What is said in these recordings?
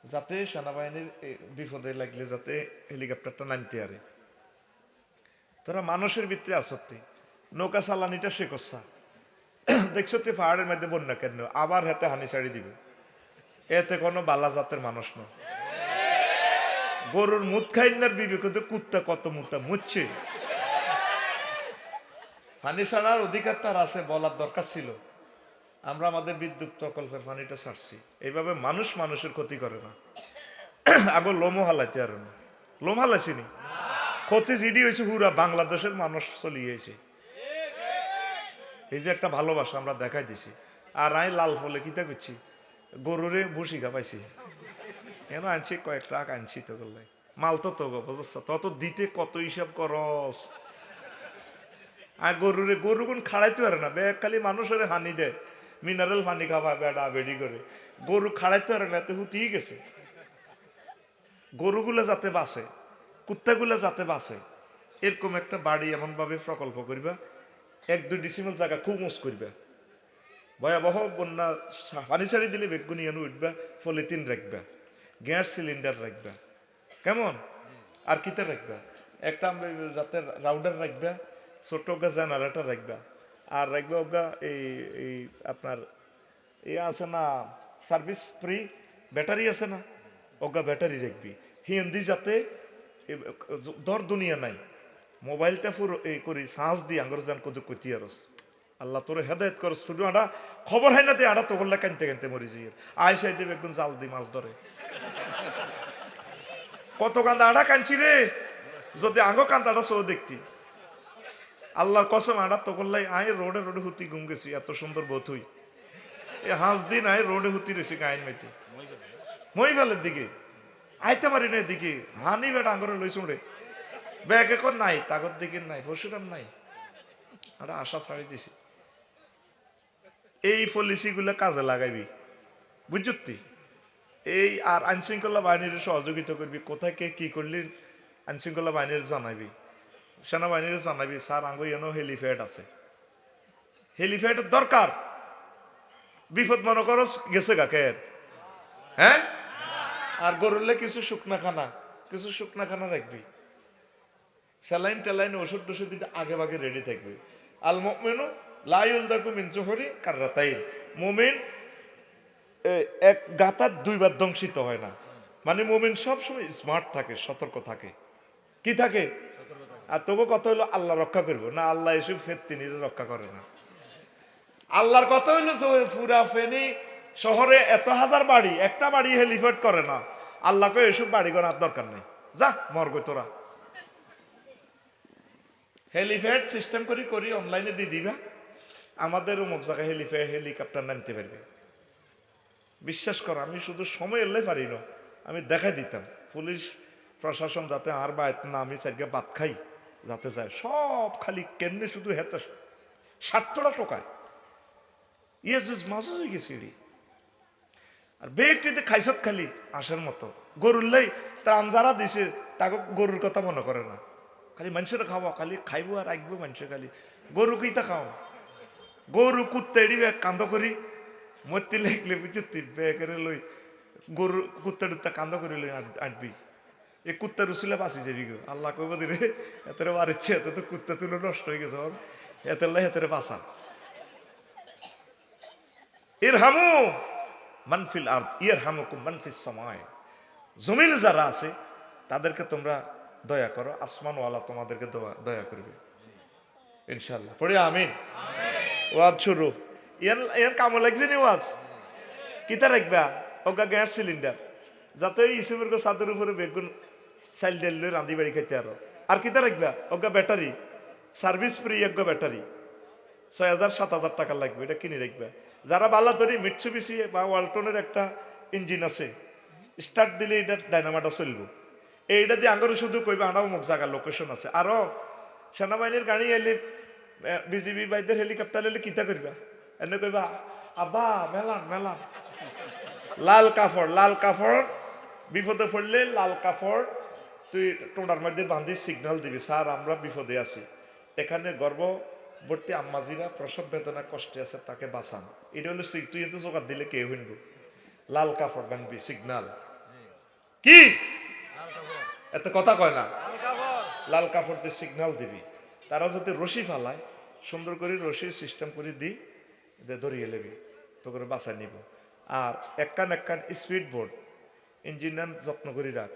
যাতে সেনাবাহিনীর বিপদে লাগলে যাতে হেলিকপ্টারটা নামতে পারে। তোরা মানুষের ভিতরে আসতি নৌকা চালানিটা সে করছা দেখছো তুই পাহাড়ের মধ্যে বন্যা কেন আবার হাতে হানি ছাড়ি দিবে। এতে কোনো বালা জাতের মানুষ নয়। গরুর মুখ খাইনার বিবেক কুত্তা কত মুতা মুচ্ছে। পানি ছাড়ার অধিকার তার আছে, বলার দরকার ছিল। আমরা আমাদের বিদ্যুৎ প্রকল্পের পানিটা ছাড়ছি। এইভাবে মানুষ মানুষের ক্ষতি করে না। আগে লোমো হালাইতে আর না, লোম হালাইছিনি ক্ষতি জিডি হয়েছে পুরা বাংলাদেশের মানুষ চলিয়েছে। এই যে একটা ভালোবাসা আমরা দেখাই দিছি। আর আমি লাল ফলে কিতা করছি, গরুরে ভুসি খাপাইছি এনে আনছি, কয়েক টাকা আনছি তো করলে মাল তো তো বুঝছ তত দিতে কত হিসাব করস। আর গরুরে গরু কোন খাড়াইতে পারে না, ব্যাগ খালি মানুষের হানি দেয়, মিনারেল পানি খাওয়া বেড়া বেড়ি করে। গরু খাড়াইতে পারে না, এতে হুতিয়ে গেছে। গরুগুলো যাতে বাঁচে, কুত্তাগুলো যাতে বাঁচে, এরকম একটা বাড়ি এমনভাবে প্রকল্প করিবা, 1-2 ডিসিমেল জায়গা খুব মোস করবা। ভয়াবহ বন্যা পানি ছাড়ি দিলে বেগুনি এনে উঠবা, পলিথিন রাখবা, গ্যাস সিলিন্ডার রাখবা, কেমন আর কিতে রাখবা, একটা যাতে রাউডার রাখবা, ছোট গা জেনারেটর রাখবা, আর রাখবা ওগা এই আপনার আছে না সার্ভিস ফ্রি ব্যাটারি আছে না, ওগা ব্যাটারি রাখবি। হিন্দি যাতে দর দুনিয়া নাই, মোবাইলটা পুরো এই করি সাঁস দিয়ে আঙ্গর যান কত করছি আর আল্লাহ তোর হেদায়ত কর। শুধু আটা খবর হয় না, দিয়ে আটা তো করলে কানতে কানতে মরি যাই। আয়সাই দেবে একদম জাল দিয়ে মাছ ধরে, কত কান্দা আটা কানছি রে, যদি আঙ্গো কান্দাটা সো দেখতি। আল্লাহর কসম আটা তো করলাই আয় রোডে রোডে হুতি ঘুম গেছি, এত সুন্দর বোধ হই। এ হাঁস দিন আয় রোডে হুতি রয়েছে গাইন মেতে মহিবালের দিকে আইতে পারি না, এদিকে হানি বেটা আঙ্গরে লইছ রে ব্যাগ এখন নাই, তাগর দিকে নাই, পরশুরাম নাই, আটা আশা ছাড়ি দিছি। এই পলিসিগুলো কাজে লাগাইবি, বুঝতি? এই আর আইনশৃঙ্খলা বাহিনীর সহযোগিতা করবি, কোথায় কে কি করলি আইনশৃঙ্খলা বাহিনীর জানাবি, সেনাবাহিনীর জানাবি, স্যার আঙ্গ এনো হেলিপ্যাড আছে, হেলিপ্যাডের দরকার। বিপদ মনে করো গেছে গাকের, হ্যাঁ, আর গরুলে কিছু শুকনা খানা রাখবি, স্যালাইন টেলাইন ওষুধ টষুধ দিতে আগে ভাগে রেডি থাকবে। আল মুমিনু লা ইউলদাকু মিন জোহরি কাররাতাইন, মুমিন এক গাতার 2 বার ধ্বংসিত হয় না। মানে মুমিন সবসময় স্মার্ট থাকে, সতর্ক থাকে, কি থাকে। আর তবু কথা হইলো আল্লাহ রক্ষা করবো না, আল্লাহ এসব ফের রক্ষা করে না। আল্লাহর কথা হইলো যে পুরা ফেনী শহরে এত হাজার বাড়ি, একটা বাড়ি হেলিপ্যাড করে না। আল্লাহকে এসব বাড়ি করার দরকার নেই, যা মরগো তোরা। হেলিপ্যাড সিস্টেম করি অনলাইনে দিয়ে দিবা, আমাদের অমুক জায়গায় হেলিকপ্টার নামতে পারবে। বিশ্বাস কর, আমি শুধু সময় এলে পারি না, আমি দেখাই দিতাম। পুলিশ প্রশাসন যাতে আর বাইত না আমি চারকে বাদ খাই যাতে যায়, সব খালি কেমনে শুধু হেতে স্বার্থটা টোকায়। মাছ হয়ে গেছে আর বেগটিতে খাইছত খালি আসার মতো। গরুরলেই ত্রাণ যারা দিছে তাকে গরুর কথা মনে করে না, খালি মানুষের খাওয়া, খালি খাইবো আর রাখবো মানুষের, খালি গরু কিতা খাও। গরু কুত্তা এড়িবে কান্দ করি মরতে লাগলে বুঝতি বেকেরে লই গরু কুত্তা টুত্তা কান্দ করে লই আনবি, এই কুত্তার উসিলে বাঁচি যাবি গো। আল্লাহ কইব দিলে এতের বাড়িচ্ছে, এত তো কুত্তা তুলে নষ্ট হয়ে গেছে, এতের লাই এতের বাঁচা। ইরহামু মানফিল আরদ ইয়ারহামুকুম মানফিস সামায়, জমিনে যারা আছে তাদেরকে তোমরা দয়া করো, আসমানওয়ালা তোমাদেরকে দয়া করবে ইনশাআল্লাহ। পড়ে আমিন। ওয়াজ শুরু, ইয়ার কামো লাগছে নি ওয়াজ কিতা রাখবা, ওগা গ্যাস সিলিন্ডার যাতে ইসুমের ছাদের উপরে বেগুন চাইল ডাল রাঁধি বাড়ি খাইতে আরো। আর কিতা রাখবা, ওগা ব্যাটারি সার্ভিস ফ্রি, একগা ব্যাটারি 6,000-7,000 টাকা লাগবে, এটা কিনে রাখবা। যারা বালা ধরি মিটসুবিশি বা ওয়ালটনের একটা ইঞ্জিন আছে, স্টার্ট দিলে এটা ডাইনামাটা চলবো, এইটা দিয়ে আঙ্গরে শুধু কইবা আনাও মুখ জায়গার লোকেশন আছে। আরো সেনাবাহিনীর গাড়ি এলে, বিজিবি বাইদের হেলিকপ্টার এলে কিতা করবা, এনে কইবা আব্বা মেলান লাল কাপড় বিপদে পড়লে লাল কাপড় তুই টোনার মধ্যে বান্ধি সিগন্যাল দিবি, স্যার আমরা বিপদে আছি, এখানে গর্ভবর্তী আম্মাজিরা প্রসব বেদনা কষ্টে আছে, তাকে বাঁচান। এটা হলো তুই এত জোগাড় দিলে কে হইব, লাল কাপড় বানবি সিগন্যাল, কি এত কথা কয় না, লাল কাপড় দিয়ে সিগন্যাল দিবি। তারা যদি রশি ফালায় সুন্দর করে রশির সিস্টেম করে দিই, ধরিয়ে নেবি, তো করে বাসায় নিব। আর একখান স্পিড বোর্ড ইঞ্জিনিয়ার যত্ন করে রাখ।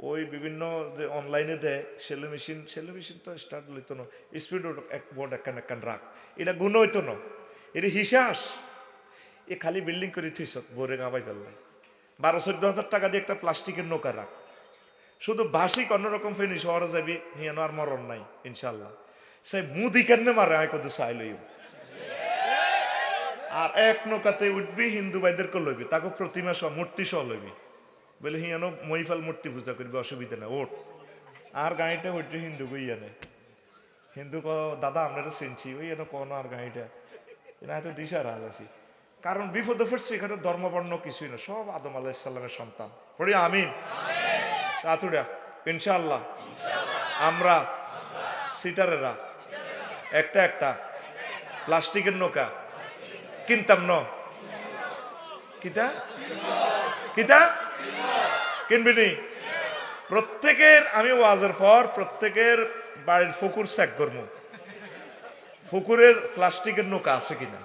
ওই বিভিন্ন যে অনলাইনে দেয় সেলো মেশিন তো স্টার্ট লইতো না, স্পিড বোর্ড একখান রাখ। এটা গুণ হইতো না, এটা হিসাস। এ খালি বিল্ডিং করে থুইস বোরে গাবাই ফেললাই। 12-14 হাজার টাকা দিয়ে একটা প্লাস্টিকের নৌকা রাখ, শুধু বাসিক অন্যরকম ফেনি শহরে যাবি, হিয়ানো আর মরণ নাই ইনশাল্লাহ। সে মুদি কেন মারে আয় কত চাই লইও। আর এক নৌকাতে উঠবি, হিন্দু ভাইদেরকে লইবি, তাকে প্রতিমা সহ মূর্তি সহ লইবি, বলে হিয়ানো মহিফাল মূর্তি পূজা করবি, অসুবিধা না, ওঠ। আর গাড়িটা উঠবে হিন্দু গইয়ানে, হিন্দু ক দাদা আপনারা চিনছি, ওই এনে কোনো আর গাড়িটা এরা হয়তো দিশার হাল আছি। কারণ বিপদে পড়ছে এখানে ধর্মবর্ণ কিছুই না, সব আদম আলাইহিস সালামের সন্তান। পড়ি আমিন। তাতুড়া ইনশাআল্লাহ আমরা সিটারেরা একটা প্লাস্টিকের নৌকা কিনতাম ন, কিতা কিতা কিনবি নি? প্রত্যেকের আমি ওয়াজের পর প্রত্যেকের বাড়ির পুকুর চেক করবো, পুকুরের প্লাস্টিকের নৌকা আছে কিনা।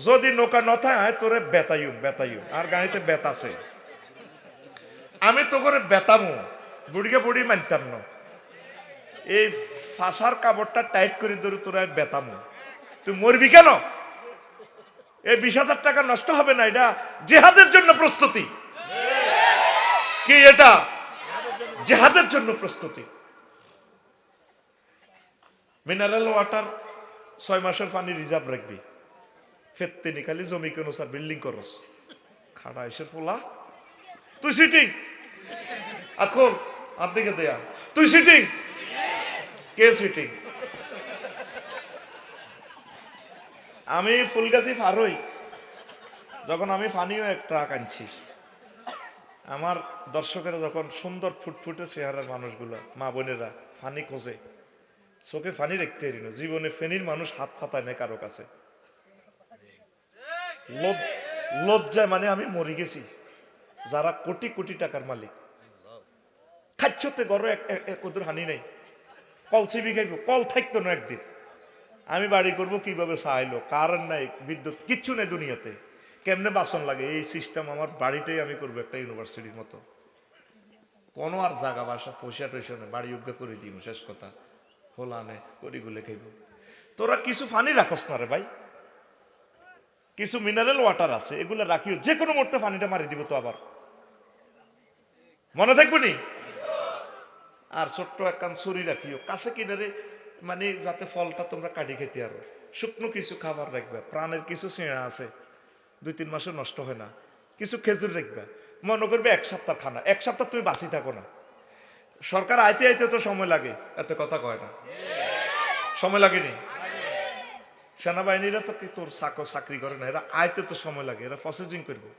যদি নৌকা নথায় তোরে বেতাইম আর গাড়িতে বেত আছে, আমি তো করে বেতামু, বুড়িকে বুড়ি মানতাম না। এই ফাঁসার কাপড়টা টাইট করে ধরে তোরা বেতামু, তুই মরবি কেন? এই 20,000 টাকা নষ্ট হবে না, এটা জেহাদের জন্য প্রস্তুতি। কি এটা? জেহাদের জন্য প্রস্তুতি। মিনারেল ওয়াটার 6 মাসের পানি রিজার্ভ রাখবি, ফেরতে নিকালি জমি কেন স্যার বিল্ডিং করস, খাড়া এসে ফোলা তুই সিটিং আতখোল হাত দিকে দেয়া, তুই সিটিং কে সিটিং? আমি ফুলগাছি ফারই, যখন আমি ফানিও এক ট্রাক আনছি, আমার দর্শকেরা যখন সুন্দর ফুটফুটে চেহারার মানুষগুলো মা বোনেরা ফানি খোঁজে, চোখে ফানি রাখতে পারি না, জীবনে ফেনির মানুষ হাত ফাতায় না কারো কাছে, লজ্জায় মানে আমি মরে গেছি। যারা কোটি কোটি টাকার মালিক খাচ্ছতে গড় কদর হানি নাই, কল চিবি খাইব, কল থাকতো না একদিন। আমি বাড়ি করব কিভাবে চাইলো, কারেন্ট নাই, বিদ্যুৎ কিচ্ছু নেই দুনিয়াতে, কেমনে বাসন লাগে, এই সিস্টেম আমার বাড়িতেই আমি করবো একটা ইউনিভার্সিটির মতো। কোনো আর জায়গা বাসা পয়সা টয়সা নেই, বাড়ি যোগ্য করে দিব, শেষ কথা হোলা নে করিগুলে খাইব। তোরা কিছু পানি রাখস না রে ভাই, কিছু মিনারেল ওয়াটার আছে, এগুলো রাখিও, যে কোনো মুহূর্তে পানিটা মারি দিব তো আবার, মনে থাকবো নি? আর ছোট্ট একখান ছুরি রাখিও কাছে কিনারে, মানে যাতে ফলটা তোমরা কাটি খেতে আরো, শুকনো কিছু খাবার রাখবে, প্রাণের কিছু চেঁড়া আছে 2-3 মাসে নষ্ট হয় না, কিছু খেজুর রাখবে, মনে করবে 1 সপ্তাহ খানা, 1 সপ্তাহ তুমি বাঁচি থাকো না। সরকার আইতে আইতে তো সময় লাগে, এত কথা কয় না, সময় লাগেনি? সেনাবাহিনীরা তো তোর চাকরি করে না, এরা আইতে তো সময় লাগে, এরা প্রসেসিং করবে।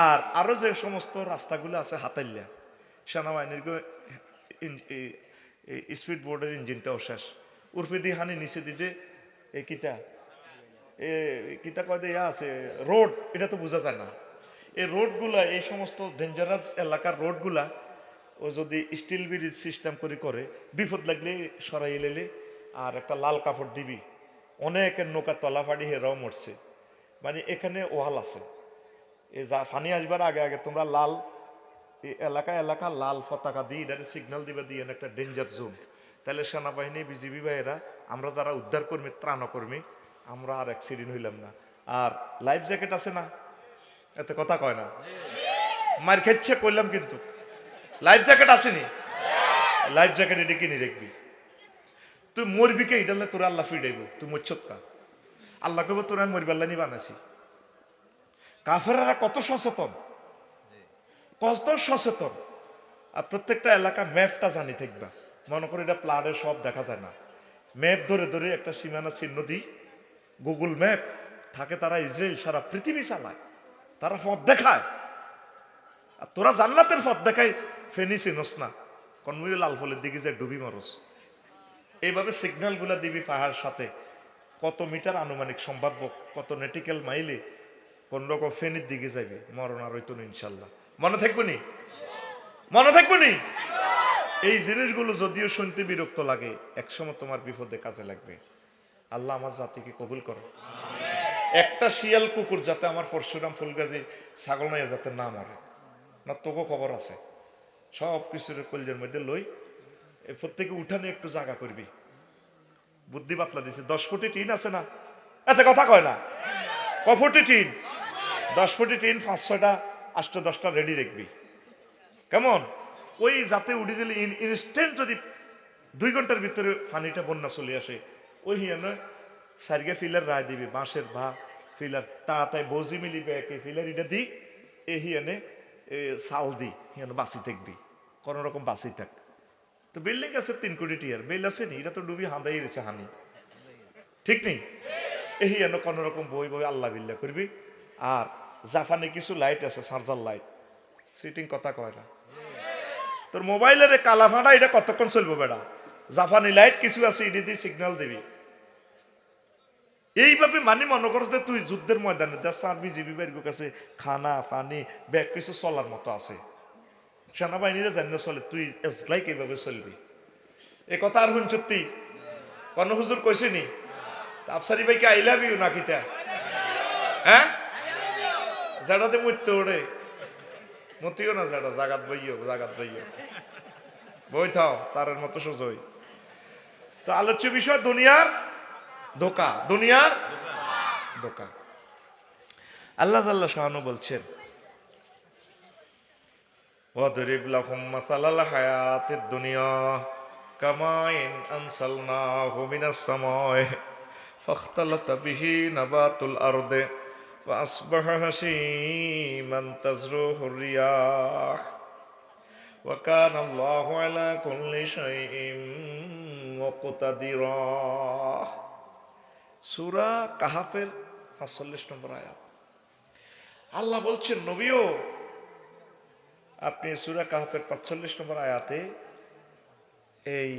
আর আরো যে সমস্ত রাস্তাগুলো আছে হাতাইলিয়া, সেনাবাহিনীর স্পিড বোর্ডের ইঞ্জিনটাও শেষ, উর্ফে দিয়ে হানি নিচে দিতে কিতা কয় ইয়া আছে রোড, এটা তো বোঝা যায় না। এই রোডগুলা, এই সমস্ত ডেঞ্জারাস এলাকার রোডগুলা ও যদি স্টিল ব্রিজ সিস্টেম করে বিপদ লাগলে সরাই এলে আর একটা লাল কাপড় দিবি, অনেকের নৌকা তলাফাড়ি হেরাও মরছে, মানে এখানে ওয়াল আছে, এ যা ফানি আসবার আগে আগে তোমরা লাল এলাকা লাল পতাকা দিয়ে এটা সিগন্যাল দিবে, দিয়ে একটা ডেঞ্জার জোন, তাহলে সেনাবাহিনী বিজিবি ভাইয়েরা, আমরা যারা উদ্ধার কর্মী ত্রাণকর্মী, আমরা আর অ্যাক্সিডেন্ট হইলাম না। আর লাইফ জ্যাকেট আছে না, এত কথা কয় না, মার খেচ্ছে কইলাম, কিন্তু লাইফ জ্যাকেট আসেনি, লাইফ জ্যাকেট এটা কিনে রাখবি। তুই মরবি কে ইডালে তোর আল্লাহ ফিডাইব, তুই মরছৎকা, আল্লাহ কব তোর আমি মরবাল্লা নি বানাইছি। কাফেরারা কত সচেতন, কত সচেতন। আর প্রত্যেকটা এলাকা ম্যাপটা জানি থাকবা, মনে করি এটা প্লাডে সব দেখা যায় না, ম্যাপ ধরে ধরে একটা সীমানা চিহ্ন দিই, গুগল ম্যাপ থাকে, তারা ইসরায়েল সারা পৃথিবী চালায়, তারা পথ দেখায়। আর তোরা জান্নাতের পথ দেখাই ফেনি চিনস না, কনমুই লাল ফলের দিকে যে ডুবি মরস। এইভাবে সিগন্যাল গুলা দিবি পাহাড় সাথে, কত মিটার আনুমানিক সম্ভাব্য, কত নেটিক্যাল মাইলে কোন রকম ফেনির দিকে যাবে, মরণ আর হইতো না ইনশাল্লাহ, মনে থাকবো নি? মনে থাকবে নি? এই জিনিসগুলো যদিও শুনতে বিরক্ত লাগে, একসময় তোমার বিপদে কাজে লাগবে। আল্লাহ আমার জাতিকে কবুল করো। একটা শিয়াল কুকুর যাতে আমার পরশুরাম ফুলগাজী ছাগল নাইয়া যাতে না মরে, না তোকে খবর আছে। সব কিছুর কলজের মধ্যে লই, এই প্রত্যেকে উঠানে একটু জায়গা করবি। বুদ্ধি বাতলা দিছে, 10 ফুটি টিন আছে না, এতে কথা কয় না। ক ফুটি টিন? 10 ফুটি টিন 5-6টা 8-10টা রেডি রাখবি। কেমন? ওই যাতে উঠে গেলে ইনস্ট্যান্ট যদি 2 ঘন্টার ভিতরে পানিটা বন্যা চলে আসে, ওই হিয়ানো সারিগে ফিলার রায় দিবি, বাঁশের ভা ফিলার তাড়াতাড়ি বজি মিলিবে একে ফিলার এটা দি, এ হিয়ানে চাল দি হিয়ানো বাঁচি থাকবি, কোনো রকম বাঁচি থাক। তো বিল্ডিং আছে 3 কোটি টিয়ার, বেল আছে নি, এটা তো ডুবি হাঁদাই রয়েছে হানি, ঠিক নেই? এই হিয়ানো কোনো রকম বই বই আল্লাহ বিল্লাহ করবি। আর জাপানে কিছু লাইট আছে, চার্জার লাইট, সিটিং কথা কয় না। তোর মোবাইলের কালা ফাঁটা এটা কতক্ষণ চলবো বেড়া? জাপানি লাইট কিছু আছে, এটা দিয়ে সিগন্যাল দিবি। এইভাবে মানে মনে করছ যে তুই যুদ্ধের ময়দানে দেশ আর্মি জিবি বাড়ির কাছে খানা পানি ব্যাগ কিছু চলার মতো আছে। সেনাবাহিনীরা জানিয়ে চলে, তুই লাইক এইভাবে চলবি। এ কথা আর হুন সত্যি কোন হুজুর কইছে নি? আফসারি ভাইকে আই লাভ ইউ নাকি তা? হ্যাঁ, যাটাতে মরতে ওড়ে মতিও না, যাটা জাগাত বইও, জাগাত বইও বই থাও তার মতো সোজই। তো আলোচ্য বিষয় দুনিয়ার ধোকা, দুনিয়ার ধোকা। আল্লাহ তাআলা শাহানু বলছেন, ওয়াদরিব লাহুম মাসালাল হায়াতিদ দুনিয়া কামাইন আনসালনাহু মিনাস সামাই ফাখতালাতা বিহি নাবাতুল আরদি ফাসবাহা হাশীমান তাজরুহুর রিয়াহ ওয়া কানা আল্লাহু আলা কুল্লি শাইইন মুকতাদিরা। সূরা কাহাফের ৪৫ নম্বর আয়াত। আল্লাহ বলছেন, নবীও আপনি সূরা কাহাফের ৪৫ নম্বর আয়াতে এই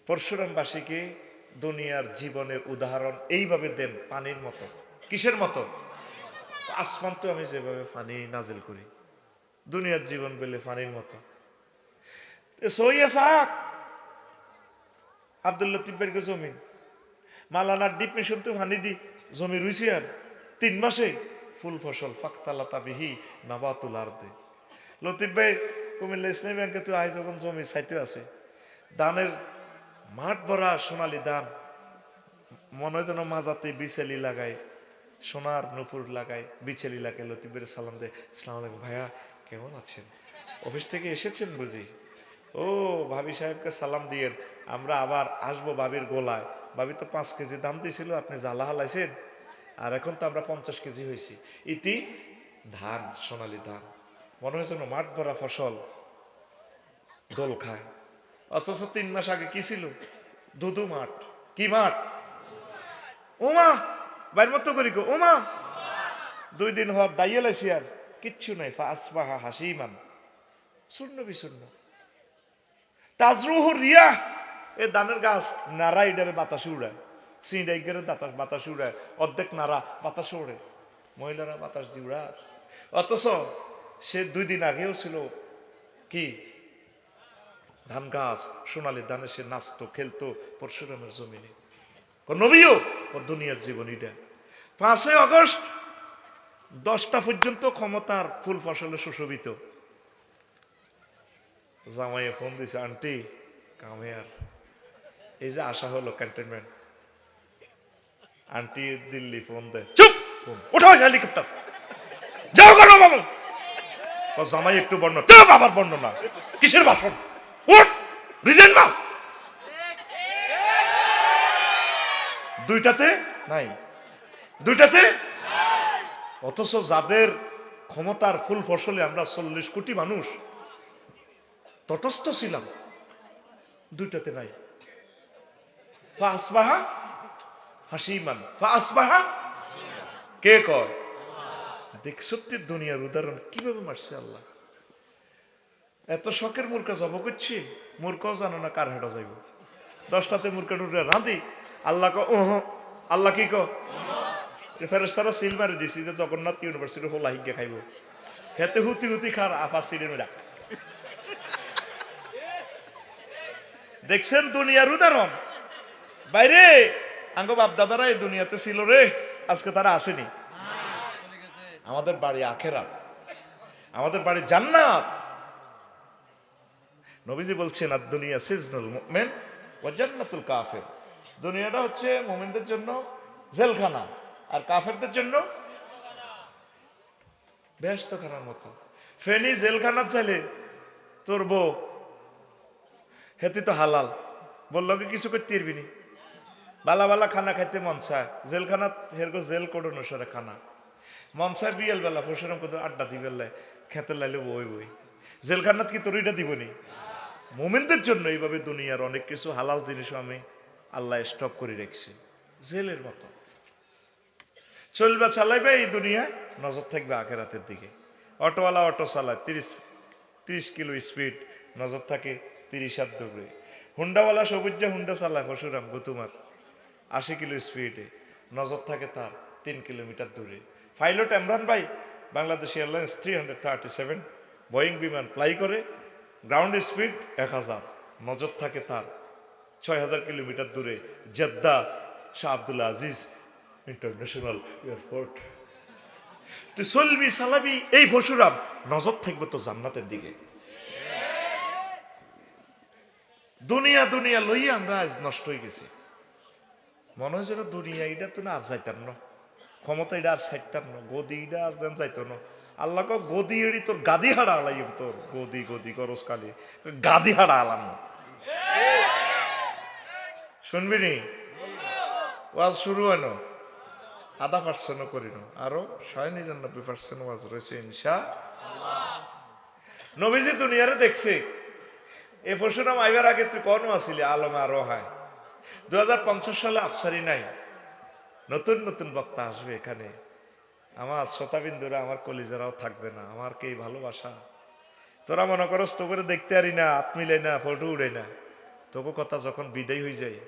পরশুরামবাসীকে দুনিয়ার জীবনের উদাহরণ এইভাবে দেন, পানির মতো। কিসের মতো? আসমান তো আমি যেভাবে পানি নাজিল করি, দুনিয়ার জীবন পেলে পানির মতো। আব্দুল লতিফের জমি মালানার ডিপ মিশন তো পানি দি জমি রুইছি, আর 3 মাসে ফুল ফসল ফাকতালাতা বিহি নাবাতুল আরদে। লতিফ ভাই কুমিল্লা ইসলামী ব্যাংকে তো আয় যখন জমি ছাইতে আছে, ধানের মাঠ ভরা সোনালি ধান, মনে হয় যেন মাজাতে বিছেলি লাগায়, সোনার নুপুর লাগায়, বিছেলি লাগায়। লতিফ ভাইয়ের সালাম দেয়, আসসালামু আলাইকুম ভাইয়া, কেমন আছেন? অফিস থেকে এসেছেন বুঝি? ও ভাবি সাহেবকে সালাম দিয়েন, আমরা আবার আসবো ভাবির গোলায়। ভাবি তো 5 কেজি দাম দিয়েছিল, আপনি জ্বালা হালাইছেন, আর এখন তো আমরা 50 কেজি হয়েছি। ইতি ধান, সোনালি ধান, মনে হয় যেন মাঠ ভরা ফসল, দোল খায়। অথচ 3 মাস আগে কি ছিল? দুদু মাঠ। কি মাঠ? ওমা বাইর মতো করি গো, ওমা 2 দিন হওয়ার দাইয়ে লাইছি, আর কিচ্ছু নাই। ফাসবাহা হাসিমান, শূন্য বিশূন্য। তাজরুহুর রিয়াহ, এ ধানের গাছ নাড়া, ইডারে বাতাসে উড়ায়, সিঁড়াইগারে বাতাসে উড়ায়, অর্ধেক নাড়া বাতাসে ওড়ে, মহিলারা বাতাস দিয়ে উড়ায়। অথচ সে 2 দিন আগেও ছিল কি ধান গাছ, সোনালি ধানে সে নাচতো খেলতো পরশুরামের জমিনে। নবীও ওর দুনিয়ার জীবন এটা। 5 আগস্ট 10টা পর্যন্ত ক্ষমতার ফুল ফসলে সুশোভিত। জামাইয়ে ফোন দিছে, আন্টি কামে আর এই যে আসা হলো ক্যান্টনমেন্ট। আন্টি দিল্লি ফোন দেয়, চুপ, ফোন উঠাও হেলিকপ্টার, যাও কেন বাবু। জামাই একটু বর্ণনা, তো বাবার বর্ণনা, কিসের ভাষণ, উঠ রিজেন মা। 2টাতে নাই, 2টাতে। অথচ যাদের ক্ষমতার ফুল ফসলে আমরা 40 কোটি মানুষ তটস্থ ছিলাম, 2টাতে নাই। ফাসবাহা হাসিমান, ফাসবাহা কে কয়? দেখ সত্যি দুনিয়ার উদাহরণ কিভাবে মারছে আল্লাহ। এত শখের মুরকা জব করছি, মুরকাও জানো না কার হাটা যাইব। 10টাতে মুরকা টুরকা রাঁধি, আল্লাহ আল্লাহ কি ফেরেশতারা সিল মারি দিছি যে জগন্নাথ ইউনিভার্সিটি হোলা হিগে খাইব, হেতে হুতি হুতি খার আফা সিডে মেরা দেখছেন দুনিয়ার উদাহরণ। বাইরে আঙ্গ বাপ দাদারা এই দুনিয়াতে ছিল রে, আজকে তারা আসেনি। আমাদের বাড়ি আখেরাত, আমাদের বাড়ি জান্নাত। নবীজি বলছেন আর দুনিয়া সিজনুল মুমিন ওয়া জান্নাতুল কাফির। দুনিয়াটা হচ্ছে মুমিনদের জন্য জেলখানা, আর কাফেরদের জন্য বেহেশতখানার মতো। ফেনী জেলখানার চাইলে তোর বউ হেতি তো হালাল, বললো কি কিছু করতে পারবি নি। বালা বালা খানা খাইতে মন চায়, জেলখানাত হেরগো জেল কোড অনুসারে খানা মন চায়। বিয়েল বেলা ফসরম কত আড্ডা দিবেল খেতে লাইলে বই বই। জেলখানাত কি তোর এটা দিবনি? মোমেনদের জন্য এইভাবে দুনিয়ার অনেক কিছু হালাল জিনিসও আমি আল্লাহ স্টপ করে রেখেছি, জেলের মতো। চলবে চালাইবে এই দুনিয়ায়, নজর থাকবে আখেরাতের দিকে। অটোওয়ালা অটো চালায় 30 কিলো স্পিড, নজর থাকে 30 দূরে। হুন্ডাওয়ালা সবুজ হুন্ডা চালায় পশুরাম গতুমার 80 কিলো স্পিডে, নজর থাকে তার 3 কিলোমিটার দূরে। পাইলট ইমরান ভাই বাংলাদেশ এয়ারলাইন্স 337 বোয়িং বিমান ফ্লাই করে, গ্রাউন্ড স্পিড 1000, নজর থাকে তার 6000 কিলোমিটার দূরে Jeddah Shah Abdul Aziz international airport. তুই চলবি চালাবি এই পশুরাম, নজর থাকবে তো জান্নাতের দিকে। দুনিয়া দুনিয়া লইয়া আমরা আজ নষ্ট হয়ে গেছি। মনে হয় যেন দুনিয়া এটা তো না আর যাইতাম না, ক্ষমতা এটা আর ছাইতাম না, গদি এটা আর যেন যাইতো না। আল্লাহ ক গদি এড়ি তোর গাদি হাড়া আলাইম, তোর গদি গদি করস কালি গাদি হাড়া আলাম। শুনবি নি ওয়াজ শুরু হয় না, 0.5% করি না, আরো 99% ওয়াজ রয়েছে ইনশাআল্লাহ। নবীজি দুনিয়ারে দেখছে। এ পরশুরাম আইবার আগে তুই কোন আসিলি আলমে আরো হয়। 2050 সালে আফসারি নাই, নতুন নতুন বক্তা আসবে এখানে। আমার শ্রোতাবিন্দুরা, আমার কলিজারাও থাকবে না। আমার কে ভালোবাসা, তোরা মনে করস তো করে দেখতে পারি না, হাত মিলাই না, ফটো উড়ে না। তোকে কথা যখন বিদায় হয়ে যায়,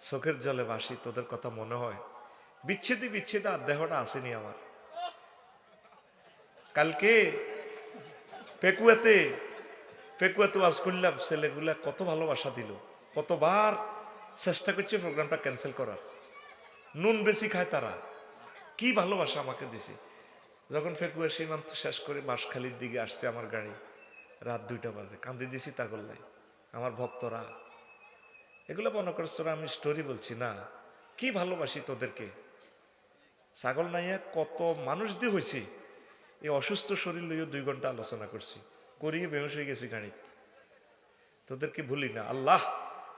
চোখের জলে ভাসি, তোদের কথা মনে হয়। বিচ্ছেদে বিচ্ছেদে আর দেহটা আসেনি আমার। কালকে পেকুয়াতে ওয়াজ করলাম, ছেলেগুলা কত ভালোবাসা দিল, কতবার চেষ্টা করছে প্রোগ্রামটা ক্যান্সেল করার। নুন বেশি খায় তারা, কি ভালোবাসা আমাকে দিছে। যখন ফেকুয়া সীমান্ত শেষ করে বাঁশখালীর দিকে আসছে আমার গাড়ি, রাত 2টা বাজে, কান্দি দিছি তাগল্লাই। আমার ভক্তরা এগুলো মনে করছ তোরা আমি স্টোরি বলছি না, কি ভালোবাসি তোদেরকে। ছাগল নাইয়া কত মানুষ দিয়ে হয়েছি, এই অসুস্থ শরীর লইয়া 2 ঘন্টা আলোচনা করছি, করিয়ে বেহুশ হয়ে গেছি গাড়ি। তোদেরকে ভুলি না আল্লাহ,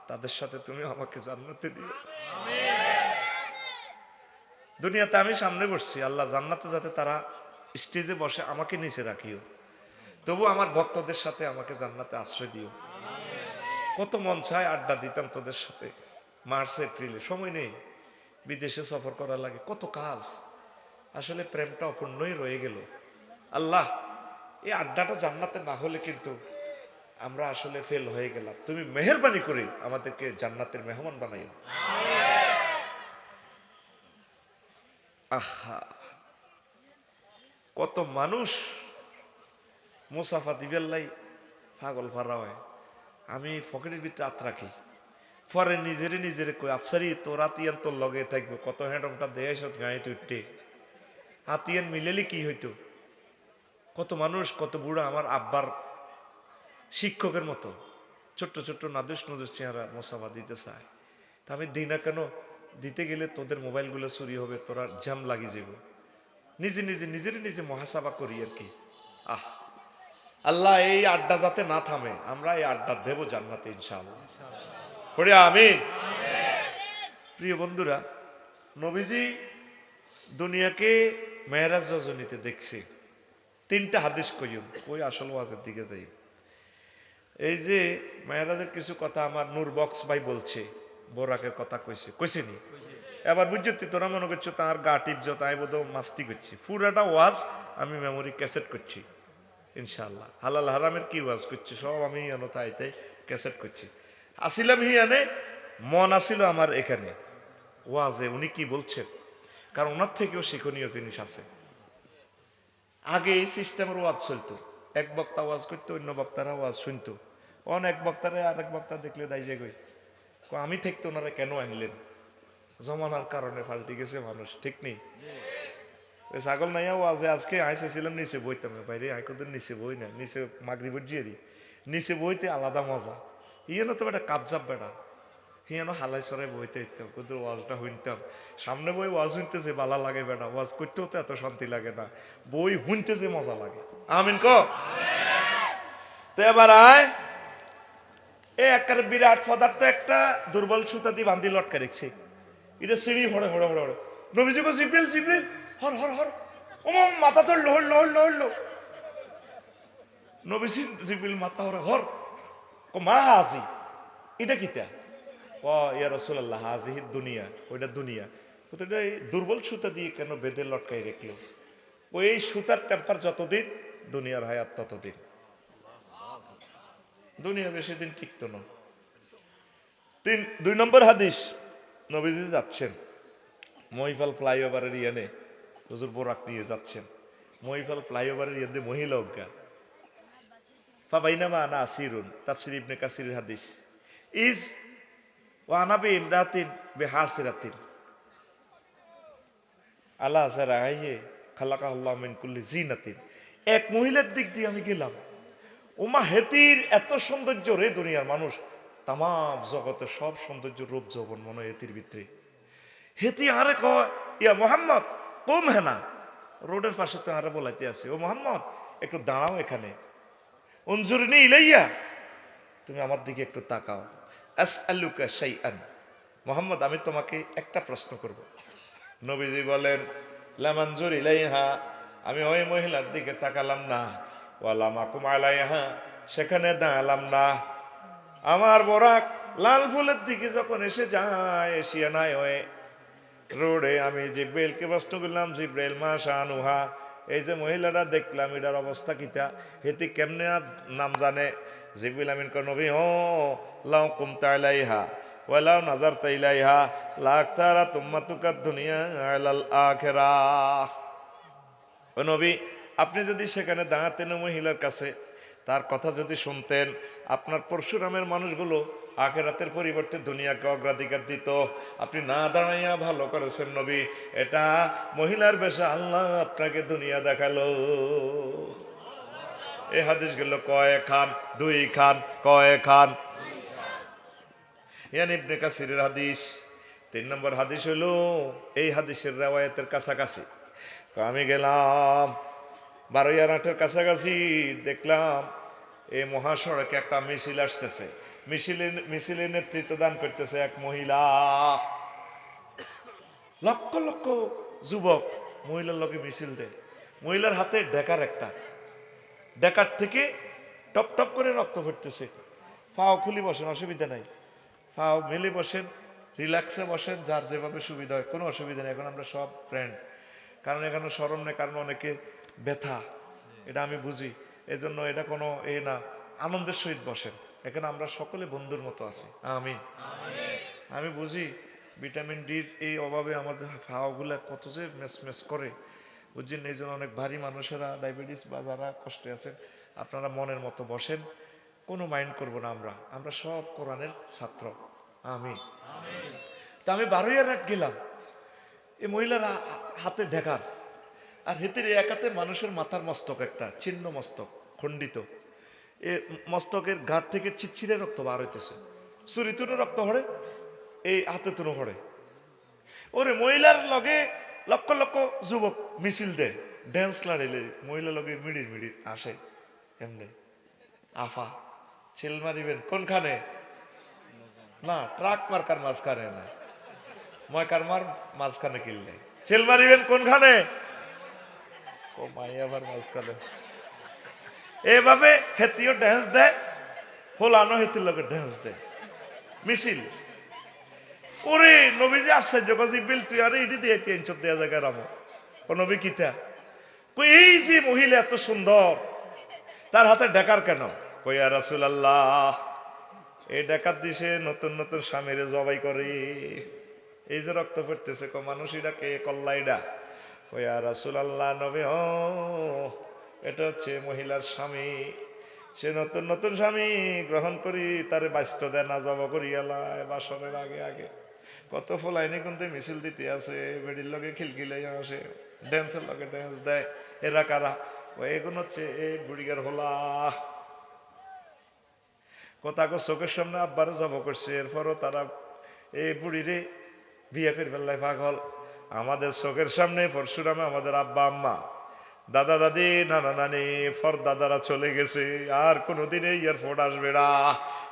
তাদের সাথে তুমি আমাকে জান্নাতে দিও। দুনিয়াতে আমি সামনে বসছি, আল্লাহ জান্নাতে যাতে তারা স্টেজে বসে আমাকে নিচে রাখিও। তবু আমার ভক্তদের সাথে আমাকে জান্নাতে আশ্রয় দিও। কত মন চায় আড্ডা দিতাম তোদের সাথে। মার্চ এপ্রিলে সময় নেই, বিদেশে সফর করা লাগে, কত কাজ। আসলে প্রেমটা অপূর্ণই রয়ে গেল। আল্লাহ, এই আড্ডাটা জান্নাতে না হলে কিন্তু আমরা আসলে ফেল হয়ে গেলাম। তুমি মেহেরবানি করে আমাদেরকে জান্নাতের মেহমান বানাইও। আহা, কত মানুষ মুসাফা দিবেল্লাই পাগল ফারা হয়। আমি ফকিরের ভিতরে হাত রাখি, পরে নিজেরে কই আফসারি তোর আতিয়ান তোর লগে থাকবো, কত হ্যান্ডমটা দেয় সব গাঁয়ে তুইটে আতিয়ান মিলেলি কি হইতো। কত মানুষ, কত বুড়া আমার আব্বার শিক্ষকের মতো ছোট্ট ছোট্ট নাদুস চেহারা মোসাফা দিতে চায়। তা আমি দিই না কেন, দিতে গেলে তোদের মোবাইলগুলো চুরি হবে, তোরা জ্যাম লাগি যাব। নিজে মহাসাবা করি আর কি। আহ আল্লাহ, এই আড্ডা যাতে না থামে, আমরা এই আড্ডা দেব জান্নাতে ইনশাআল্লাহ। পড়ে আমিন। প্রিয় বন্ধুরা, নবীজি দুনিয়াকে মেরাজ রজনীতে দেখছে। 3টা হাদিস কইম, ওই আসল ওয়াজের দিকে যাই। এই যে মেরাজের কিছু কথা আমার নূর বক্স ভাই বলছে, বোরাকের কথা কইছেনি। এবার বুঝছি তোরা মনে করছো তার গা টিপছ, তাই বোধ মাস্তি করছি। পুরাটা ওয়াজ আমি মেমোরি ক্যাসেট করছি ইনশাআল্লাহ। হালাল হারামের কি ওয়াজ করছি সব আমি তাই ক্যাসেট করছি। আসিলাম হিয়ানে, মন আসিল আমার এখানে ওয়াজে উনি কি বলছেন, কারণ ওনার থেকেও শিক্ষণীয় জিনিস আছে। আগে এই সিস্টেমের ওয়াজ চলতো, এক বক্তা ওয়াজ করতো, অন্য বক্তারা ওয়াজ শুনতো। অনেক বক্তারে আরেক বক্তা দেখলে দাই যে কই আমি থাকতে ওনারা কেন আনলেন? জমানার কারণে পাল্টে গেছে মানুষ, ঠিক নেই? ওই ছাগল নাইয়া ওয়াজে আজকে আইসেছিলাম নিচে বইতাম বাইরে আইকদের নিচে বই না, নিচে মাগরিবের জিয়ারি নিচে বইতে আলাদা মজা। ইয়েনো তো বেটা কাবজাব বেটা, হিয়ানো হালাই সরাই বইতে ইতাম কিন্তু ওয়াজটা শুনতাম। সামনে বই ওয়াজ শুনতে যে বালা লাগে বেটা, ওয়াজ করতেও তো এত শান্তি লাগে না, বই শুনতে যে মজা লাগে। আমিন ক। তো এবার আয় এ একটা বিরাট পদার্থ একটা দুর্বল সুতা দিয়ে বান্ধি লটকা রেখছে, এটা সিঁড়ি হড়ে হড়ে হড়ে হড়ে নবীজি কো জিব্রিল জিব্রিল হর হর হর ওমা মাথা ধরলো হরলো হরলো হরলো নবীজি জিব্রিল মাথা হরে হর ও মা হাজি এটা কিতা? ও ইয়া রাসূলুল্লাহ হাজিহি দুনিয়া, ওইটা দুনিয়া। ওটা দুর্বল সুতা দিয়ে কেন বেঁধে লটকাই রাখলো? ওই সুতার টেম্পার যতদিন দুনিয়ার হায়াত ততদিন, দুনিয়া বেশি দিন টিকতো না। 2 নম্বর হাদিস, নবীজি যাচ্ছেন মহিফাল ফ্লাইওভারের ইয়ানে, হুজুর বোরাক নিয়ে যাচ্ছেন মহিফাল ফ্লাইওভারের ইয়ানে, মহিলা অজ্ঞা ফাবাইনামা আনা আসিরুন, তাফসির ইবনে কাসিরের হাদিস, ইজ ওয়ানাবি ইমরাতিন বিহাসিরাতিন আল্লাহ সারাইয়ে খালাকাহুল্লাহ মিন কুল্লি জিনাতিন। এক মহিলার দিক দিয়ে আমি গেলাম, ওমা হেতির এত সৌন্দর্য রে, দুনিয়ার মানুষ তাম জগতে সব সৌন্দর্য রূপ যৌবন মনে হয় হেতির ভিতরে। হেতি আরে কয় ইয়া মোহাম্মদ কম হেনা, রোডের পাশে তো আরে বলাইতে আছে, ও মোহাম্মদ একটু দাঁড়াও এখানে, অঞ্জুরিনি ইলাইয়া তুমি আমার দিকে একটু তাকাও, আসআলুকা শাইআন, মোহাম্মদ আমি তোমাকে একটা প্রশ্ন করব। নবীজি বলেন লামানজুর ইলাইহা, আমি ওই মহিলার দিকে তাকালাম না, ওয়ালা মাকুম আলাইহা, সেখানে দাঁড়ালাম না। আমার বরাক লাল ফুলের দিকে যখন এসে যায়, এসিয়া নাই হয়ে রোডে, আমি জিব্রাইলকে প্রশ্ন করলাম, জিব্রাইল মা শানুহা, এই যে মহিলাটা দেখলাম এটার অবস্থা কিতা, হেতি কেমনে আর নাম জানে? জিব্রাইল আমিন কয় নবী ও লাউ কুমতা ইলাইহা ওয়ালাউ নাজারতা ইলাইহা লাকতারা তুম্মাতুকা দুনিয়া আলাল আখিরাহ। ও নবী আপনি যদি সেখানে দাঁড়াতেন মহিলার কাছে, তার কথা যদি শুনতেন, আপনার পরশুরামের মানুষগুলো আখিরাতের পরিবর্তে দুনিয়াকে অগ্রাধিকার দিত। আপনি না দাঁড়াইয়া ভালো করেছেন নবী, এটা মহিলার বেশে আল্লাহ আপনাকে দুনিয়া দেখালো। এই হাদিসগুলো কয় খান, 2 খান, কয় খান, ইয়ান ইবনে কাসিরের হাদিস। 3 নম্বর হাদিস হলো এই হাদিসের রেওয়ায়াতের কাছাকাছি। আমি গেলাম 12-8-এর কাছাকাছি, দেখলাম এই মহাসড়কে একটা মিছিল আসতেছে, মিছিলের নেতৃত্ব দান করতেছে এক মহিলা। লক্ষ লক্ষ যুবক মহিলার লগে মিছিল দেয়, মহিলার হাতে ডেকার একটা, ডেকার থেকে টপ টপ করে রক্ত পড়তেছে। ফাও খুলি বসেন, অসুবিধা নাই, ফাও মেলে বসেন, রিল্যাক্সে বসেন, যার যেভাবে সুবিধা হয়, কোনো অসুবিধা নেই। এখন আমরা সব ফ্রেন্ড, কারণ এখানে স্মরণ নেই, কারণ অনেকে ব্যথা, এটা আমি বুঝি, এজন্য এটা কোনো এ না, আনন্দের সহিত বসেন। এখানে আমরা সকলে বন্ধুর মতো আছি। আমি বুঝি ভিটামিন ডির এই অভাবে আমাদের ফাওয়াগুলা কত যে মেস করে, বুঝছেন? এই জন্য অনেক ভারী মানুষেরা, ডায়াবেটিস বা যারা কষ্টে আছেন, আপনারা মনের মতো বসেন, কোনো মাইন্ড করবো না। আমরা সব কোরআনের ছাত্র। আমি তা আমি 12-8 গেলাম, এই মহিলারা হাতে ঢেকার, আর হেতের এক হাতে মানুষের মাথার মস্তক, একটা চিহ্ন মস্তক খণ্ডিত, এ মস্তকের গাঢ় থেকে চিচ্ছিরে রক্ত বার হইতেছে, চুরি তুনো রক্ত হড়ে, এই হাতে তুনো হড়ে। ওরে মহিলার লগে লক্ষ লক্ষ যুবক মিছিল দেয়, ড্যান্স লাড়িলে মহিলার লগে মিড়ির মিড়ির আসে, এমনি আফা ছেল মারিবেন কোনখানে? না, ট্রাক মার্কার মাঝখানে না, ময়কার মার মাঝখানে কিনলে ছেল মারিবেন কোনখানে? ও মাই আবার মাঝখানে। এভাবে হেতিও ড্যান্স দেয়, হোলানো হেতির লোকের ড্যান্স দেয়, মিছিল। ওরে নবীজি আশ্চর্য জিব্রিল তুই আরে ইডি দিয়ে 300 দেয়া জায়গা রামো, ও নবী কিতা? এই যে মহিলা এত সুন্দর, তার হাতে ডেকার কেন? কইয়া রাসূলুল্লাহ, এই ডাকাত দিছে নতুন নতুন স্বামীরে জবাই করে, এই যে রক্ত পড়তেছে, মানুষ এটা কে কল্লা এটা? কইয়া রাসূলুল্লাহ নবী, এটা হচ্ছে মহিলার স্বামী। সে নতুন নতুন স্বামী গ্রহণ করি তারে বাস্ত দেয় না জব করি এলায় বাসনের আগে আগে কত ফলাইনি কিন্তু মিছিল দিতে আছে বেডির লগে খিলখিলাই আসে ড্যান্সের লগে ড্যান্স দেয় এরা কারা এগুলো হচ্ছে এই বুড়িগার হলা কোথাও চোখের সামনে আব্বারও জব করছে এরপরও তারা এই বুড়িরে বিয়ে করে ফেললাই পাগল আমাদের চোখের সামনে পরশুরামে আমাদের আব্বা আম্মা দাদা দাদি নানা নানি ফর দাদারা চলে গেছে আর কোনোদিন এই এয়ারপোর্ট আসবে না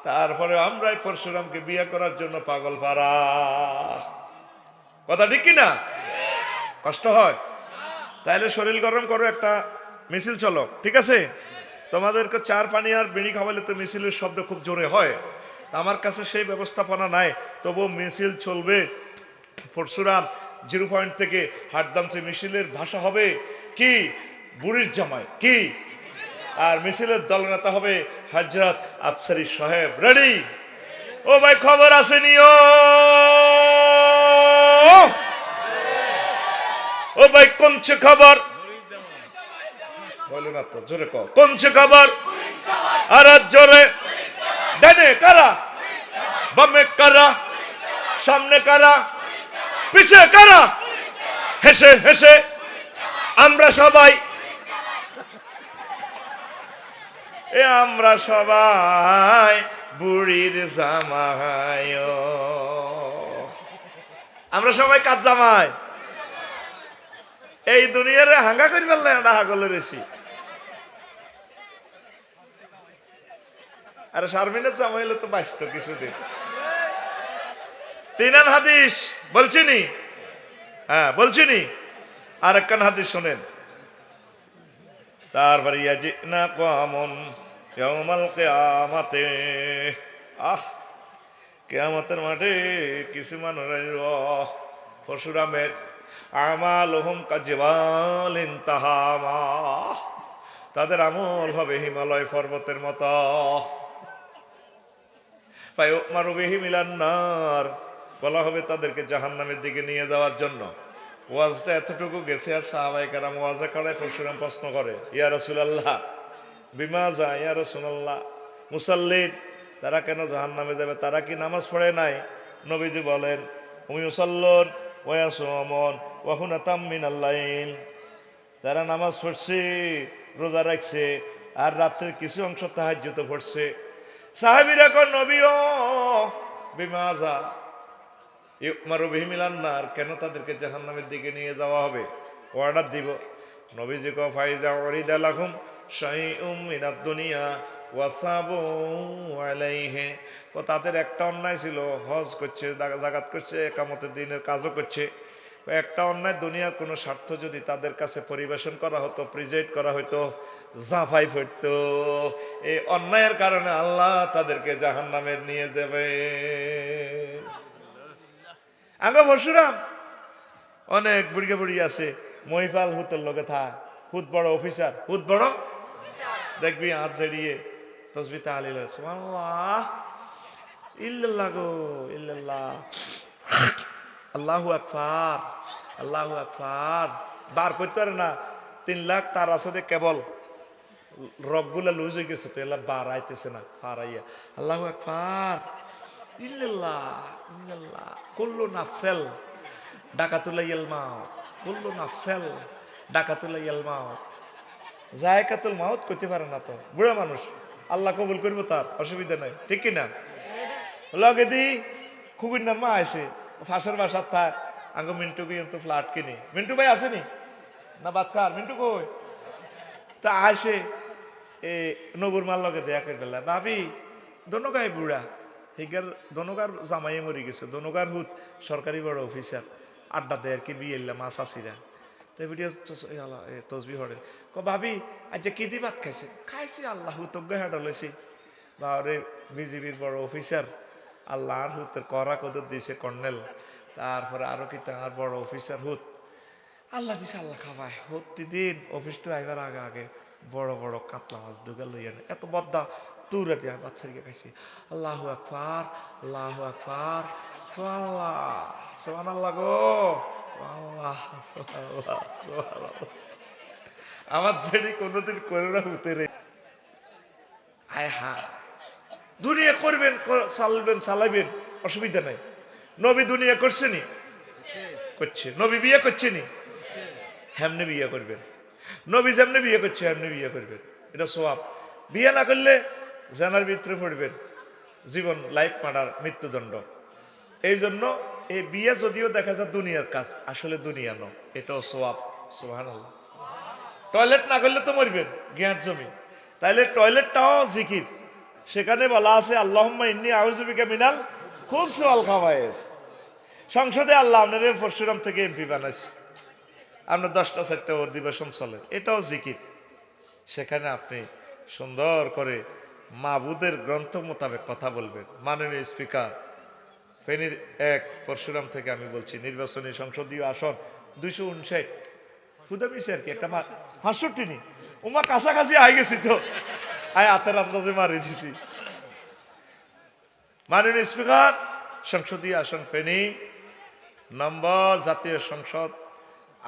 তারপরে আমরাই পরশুরামকে বিয়ে করার জন্য পাগল পারা কথা ঠিক কিনা কষ্ট হয় তাইলে শরীর গরম করো একটা মিছিল চলো ঠিক আছে তোমাদেরকে চার পানি আর বিড়ি খাওয়ালে তো মিছিলের শব্দ খুব জোরে হয় আমার কাছে সেই ব্যবস্থাপনা নাই তবু মিছিল চলবে পরশুরাম 0 পয়েন্ট থেকে হাটদামসে মিছিলের ভাষা হবে কি বুড়ির জামাই কি আর মিছিলের দলনেতা হবে হযরত আফসারী সাহেব রেডি ও ভাই খবর আসেনি ও ভাই কোনছে খবর বলো না তো জোরে কও কোনছে খবর আর জোরে ডানে কারা বামে কারা সামনে কারা পিছে কারা হেসে হেসে আমরা সবাই আমরা সবাই বুড়ির জামাই আমরা সবাই কাজ জামাই এই দুনিয়ার হাঙ্গা করি ফেললেন এটা হাগলে রেছি আরে শারমিনের জামাই হলে তো বাঁচত কিছুদিন 3 হাদিস বলছিনি হ্যাঁ বলছিনি আর একখান হাদিস শোনেন তারপরে ইয়াজিনা কওমুন ইয়াউমাল কিয়ামাতে কিয়ামতের মাঠে কিছু মানুষ পরশুরামের আমালুহুম কাজিবালিন তাহামা তাদের আমল হবে হিমালয় পর্বতের মতো ফায়ুমারু বিহিম ইলান নার বলা হবে তাদেরকে জাহান্নামের দিকে নিয়ে যাওয়ার জন্য ওয়াজটা এতটুকু গেছে আর সাহাবায়ে কেরাম ওয়াজে করে পরশুরাম প্রশ্ন করে ইয়া রাসূলুল্লাহ বিমা যা ইয়া রাসূলুল্লাহ মুসাল্লিন তারা কেন জাহান্নামে যাবে তারা কি নামাজ পড়ে নাই নবীজি বলেন উমিউসাল্লুন ওয়া ইয়াসুমুন ওয়া হুনাতাম মিনাল লাইল তারা নামাজ পড়ছে রোজা রাখছে আর রাত্রের কিছু অংশ তাহাজ্জুদ পড়ছে সাহাবীরা কোন নবীও বিমা যা ইউমারু বিহিম ইলান নার কেন তাদেরকে জাহান্নামের দিকে নিয়ে যাওয়া হবে অর্ডার দিব নবীজি কো ফাইজা উরিদা লাহুম শাইউম মিনাদ দুনিয়া ওয়াসাবু আলাইহি ও তাদের একটা অন্যায় ছিল হজ করছে জাকাত করছে ইকামতের দিনের কাজও করছে একটা অন্যায় দুনিয়ার কোনো স্বার্থ যদি তাদের কাছে পরিবেশন করা হতো প্রেজেন্ট করা হতো জাফাই পড়তো এই অন্যায়ের কারণে আল্লাহ তাদেরকে জাহান্নামে নিয়ে যাবে আগে পরশুরাম অনেক বুড়িয়া বুড়ি আছে মহিফাল হুতের লগে থাক হুত বড় অফিসার হুত বড় দেখবি হাত জড়িয়ে তসবি তাহলিল সুবহানাল্লাহ ইল্লাল্লাহ গো ইল্লাল্লাহ আল্লাহু আকবার আল্লাহু আকবার বার করতে পারে না 3 লাখ তার আছে কেবল রগগুলা লুজ হয়ে গেছে তো এলা বার আইতেছে না হারাইয়া আল্লাহু আকবার ইল্লাল্লাহ ইল্লাল্লাহ কুল্লু নাফসেল ডাকাতুল মাউত কুল্লু নাফসেল ডাকাতুল মাউত জায়কাতুল মাউত করতে পারে না তো বুড়া মানুষ আল্লাহ কবুল করবো তার অসুবিধা নাই ঠিক কিনা লগে দি খুবির নাম আসে ফাঁসের বাসার থাক আগে মিন্টু গিয়ে তো ফ্ল্যাট কিনি মিন্টু ভাই আসেনি না বাদ কার মিন্টু কই তা আসে এ নবুর মাল লগে দেয়া করে ফেললা ভাবি দনগাই বুড়া হিগার দনগার জামাই মরি গেছে দনগার হুত সরকারি বড় অফিসার আড্ডা দেয় আর কি বিয়ে মাছ আসিরা তো ভিডিও তসবি হরে ক ভাবি আজ কি দি ভাত খাইছে খাইছি আল্লাহ হুতজ্ঞ হেঁটা লইছি বারে বিজিবির বড় অফিসার আল্লাহর হুতের করা কদর দিয়েছে কর্নেল তারপরে আরো কি তার বড় অফিসার হুত আল্লাহ দিছে আল্লাহ খাবায় প্রতিদিন অফিস তো আইবার আগে আগে বড় বড় কাতলা মাছ দুগা লইয়া এত বদ্দা তুরা দিয়া বাচ্চারিকে খাইছি আল্লাহু আকবার আল্লাহু আকবার সুবহানাল্লাহ সুবহানাল্লাহ গো আল্লাহ সুবহানাল্লাহ সুবহানাল্লাহ আমার ছেড়ে কোনোদিন করে না হুতে রে আয় হা, দুনিয়া করবেন, চালাবেন চালাবেন, অসুবিধা নাই। নবী দুনিয়া করছেনি, করছে। নবী বিয়ে করছেনি, হেমনে বিয়ে করবেন। নবী যেমনে বিয়ে করছে হেমনে বিয়ে করবেন, এটা সোয়াব। বিয়ে না করলে জানার ভিতরে পড়বেন, জীবন লাইফ মার্ডার, মৃত্যুদণ্ড। এই জন্য এই বিয়ে যদিও দেখা যায় দুনিয়ার কাজ, আসলে দুনিয়া নয়, এটাও সোয়াব। সুবহানাল্লাহ। টয়লেট না করলে তো মরবেন, জ্ঞান জমি। তাইলে টয়লেটটাও জিকির। সেখানে বলা আছে আল্লাহুম্মা ইন্নী আউযু বিকা মিনাল খুবসি ওয়াল খাবায়েস। সংসদে আল্লাহ আপনাদের পরশুরাম থেকে এমপি বানাইছে, আপনার 10টা 4টা অধিবেশন চলে, এটাও জিকির। সেখানে আপনি সুন্দর করে মাবুদের গ্রন্থ মোতাবেক কথা বলবেন। মাননীয় স্পিকার, ফেনীর 1 পরশুরাম থেকে আমি বলছি, নির্বাচনী সংসদীয় আসন 259, খুদা মিশে আর কি, একটা 65 নি, ওমা কাছাকাছি আই গেছি তো, আয় হাতের আন্দাজে মারি দিছি। মাননীয় স্পিকার, সংসদীয় আসন ফেনী নম্বর, জাতীয় সংসদ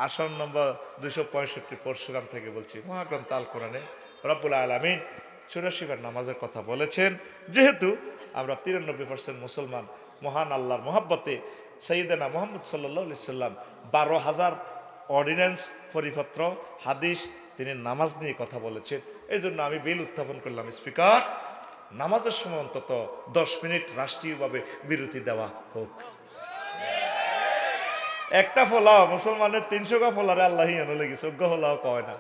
আসন নম্বর 265 পরশুরাম থেকে বলছি। মহাগ্রন্থ আল কোরআনে রব্বুল আলামিন 84 বার নামাজের কথা বলেছেন। যেহেতু আমরা 93% মুসলমান, মহান আল্লাহর মহব্বতে সাইয়েদনা মুহাম্মদ সাল্লাল্লাহু আলাইহি সাল্লাম 12,000 অর্ডিন্যান্স, পরিপত্র, হাদিস তিনি নামাজ নিয়ে কথা বলেছেন। এই জন্য আমি বিল উত্থাপন করলাম, স্পিকার, নামাজের সময় অন্তত 10 মিনিট রাষ্ট্রীয়ভাবে বিরতি দেওয়া হোক। একটা ফলাও মুসলমানের 300 ফলারে আল্লাহ লেগেছে, অজ্ঞ হলাও কয় না।